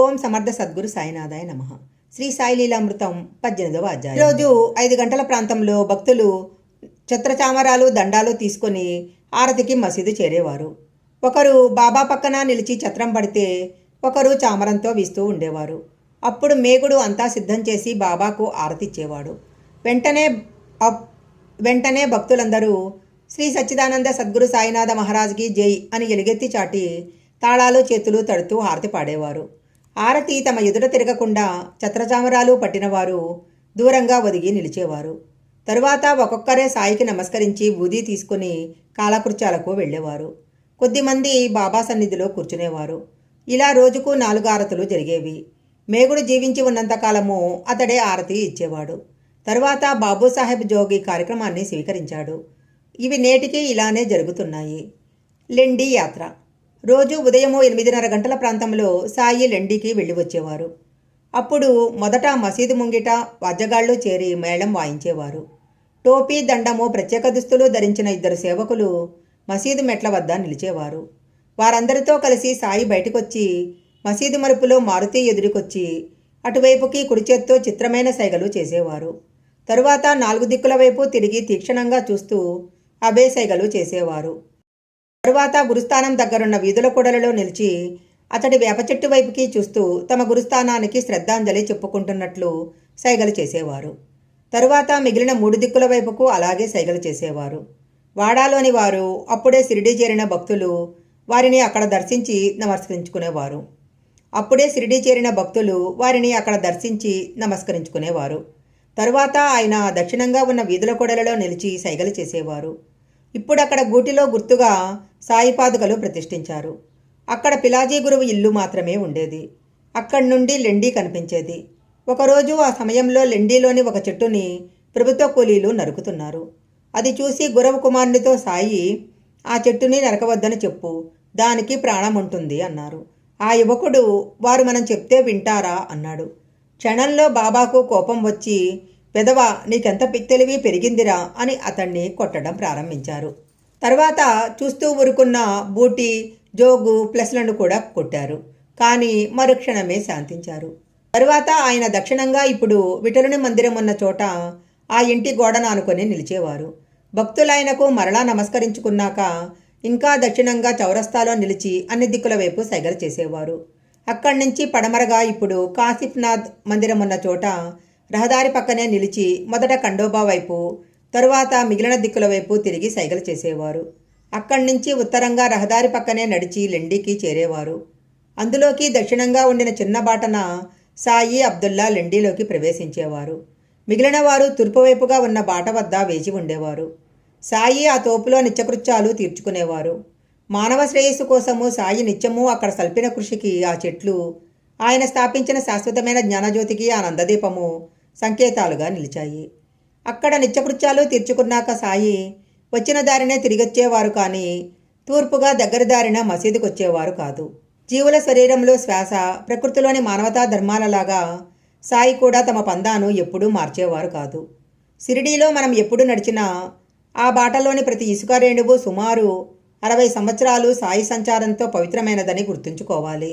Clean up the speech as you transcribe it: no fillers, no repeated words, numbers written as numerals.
ఓం సమర్థ సద్గురు సాయినాథాయ నమః. శ్రీ సాయి లీలామృతం 18వ అధ్యాయం. ఈరోజు 5 గంటల ప్రాంతంలో భక్తులు ఛత్రచామరాలు దండాలు తీసుకొని ఆరతికి మసీదు చేరేవారు. ఒకరు బాబా పక్కన నిలిచి ఛత్రం పడితే ఒకరు చామరంతో వీస్తూ ఉండేవారు. అప్పుడు మేగుడు అంతా సిద్ధం చేసి బాబాకు ఆరతిచ్చేవాడు. వెంటనే భక్తులందరూ శ్రీ సచ్చిదానంద సద్గురు సాయినాథ మహారాజ్కి జై అని ఎలుగెత్తి చాటి తాళాలు చేతులు తడుతూ హారతి పాడేవారు. ఆరతి తమ ఎదుట తిరగకుండా ఛత్రచామరాలు పట్టినవారు దూరంగా ఒదిగి నిలిచేవారు. తరువాత ఒక్కొక్కరే సాయికి నమస్కరించి బూదీ తీసుకుని కాలకృత్యాలకు వెళ్ళేవారు. కొద్దిమంది బాబా సన్నిధిలో కూర్చునేవారు. ఇలా రోజుకు 4 ఆరతులు జరిగేవి. మేగుడు జీవించి ఉన్నంతకాలము అతడే ఆరతి ఇచ్చేవాడు. తరువాత బాబూసాహెబ్ జోగి కార్యక్రమాన్ని స్వీకరించాడు. ఇవి నేటికి ఇలానే జరుగుతున్నాయి. లెండి యాత్ర. రోజు ఉదయం 8:30 గంటల ప్రాంతంలో సాయి లెండికి వెళ్ళి వచ్చేవారు. అప్పుడు మొదట మసీదు ముంగిట వాద్యగాళ్లు చేరి మేళం వాయించేవారు. టోపీ దండము ప్రత్యేక దుస్తులు ధరించిన 2 సేవకులు మసీదు మెట్ల వద్ద నిలిచేవారు. వారందరితో కలిసి సాయి బయటకొచ్చి మసీదు మరుపులో మారుతి ఎదురుకొచ్చి అటువైపుకి కుడిచేత్తో చిత్రమైన సైగలు చేసేవారు. తరువాత 4 దిక్కుల వైపు తిరిగి తీక్షణంగా చూస్తూ అబే సైగలు చేసేవారు. తరువాత గురుస్థానం దగ్గరున్న వీధుల కూడలలో నిలిచి అతడి వేప చెట్టు వైపుకి చూస్తూ తమ గురుస్థానానికి శ్రద్ధాంజలి చెప్పుకుంటున్నట్లు సైగలు చేసేవారు. తరువాత మిగిలిన 3 దిక్కుల వైపుకు అలాగే సైగలు చేసేవారు. వాడాలోని వారు అప్పుడే షిరిడీ చేరిన భక్తులు వారిని అక్కడ దర్శించి నమస్కరించుకునేవారు. తరువాత ఆయన దక్షిణంగా ఉన్న వీధుల కూడలలో నిలిచి సైగలు చేసేవారు. ఇప్పుడు అక్కడ గూటిలో గుర్తుగా సాయి పాదుకలు ప్రతిష్ఠించారు. అక్కడ పిలాజీ గురువు ఇల్లు మాత్రమే ఉండేది. అక్కడి నుండి లెండి కనిపించేది. ఒకరోజు ఆ సమయంలో లెండిలోని ఒక చెట్టుని ప్రభుత్వ కూలీలు నరుకుతున్నారు. అది చూసి గురవ కుమారునితో సాయి, ఆ చెట్టుని నరకవద్దని చెప్పు, దానికి ప్రాణం ఉంటుంది అన్నారు. ఆ యువకుడు, వారు మనం చెప్తే వింటారా అన్నాడు. క్షణంలో బాబాకు కోపం వచ్చి, పెదవ నీకెంత పిత్తెలివి పెరిగిందిరా అని అతన్ని కొట్టడం ప్రారంభించారు. తర్వాత చూస్తూ ఊరుకున్న బూటి, జోగు ప్లస్లను కూడా కొట్టారు. కానీ మరుక్షణమే శాంతించారు. తరువాత ఆయన దక్షిణంగా ఇప్పుడు విఠలుని మందిరం ఉన్న చోట ఆ ఇంటి గోడను ఆనుకొని నిలిచేవారు. భక్తులైనకు మరలా నమస్కరించుకున్నాక ఇంకా దక్షిణంగా చౌరస్తాలో నిలిచి అన్ని దిక్కుల వైపు సైగలు చేసేవారు. అక్కడి నుంచి పడమరగా ఇప్పుడు కాసిఫ్నాథ్ మందిరం ఉన్న చోట రహదారి పక్కనే నిలిచి మొదట ఖండోబా వైపు, తరువాత మిగిలిన దిక్కుల వైపు తిరిగి సైగలు చేసేవారు. అక్కడి నుంచి ఉత్తరంగా రహదారి పక్కనే నడిచి లెండికి చేరేవారు. అందులోకి దక్షిణంగా ఉండిన చిన్న బాటన సాయి, అబ్దుల్లా లెండిలోకి ప్రవేశించేవారు. మిగిలిన వారు తూర్పువైపుగా ఉన్న బాట వద్ద వేచి ఉండేవారు. సాయి ఆ తోపులో నిత్యకృత్యాలు తీర్చుకునేవారు. మానవ శ్రేయస్సు కోసము సాయి నిత్యము అక్కడ సల్పిన కృషికి ఆ చెట్లు, ఆయన స్థాపించిన శాశ్వతమైన జ్ఞానజ్యోతికి ఆ నందదీపము సంకేతాలుగా నిలిచాయి. అక్కడ నిత్యకృత్యాలు తీర్చుకున్నాక సాయి వచ్చిన దారినే తిరిగొచ్చేవారు, కానీ తూర్పుగా దగ్గర దారిన మసీదుకు వచ్చేవారు కాదు. జీవుల శరీరంలో శ్వాస, ప్రకృతిలోని మానవతా ధర్మాలలాగా సాయి కూడా తమ పందాను ఎప్పుడూ మార్చేవారు కాదు. షిరిడీలో మనం ఎప్పుడు నడిచినా ఆ బాటలోని ప్రతి ఇసుక రేణువు సుమారు 60 సంవత్సరాలు సాయి సంచారంతో పవిత్రమైనదని గుర్తుంచుకోవాలి.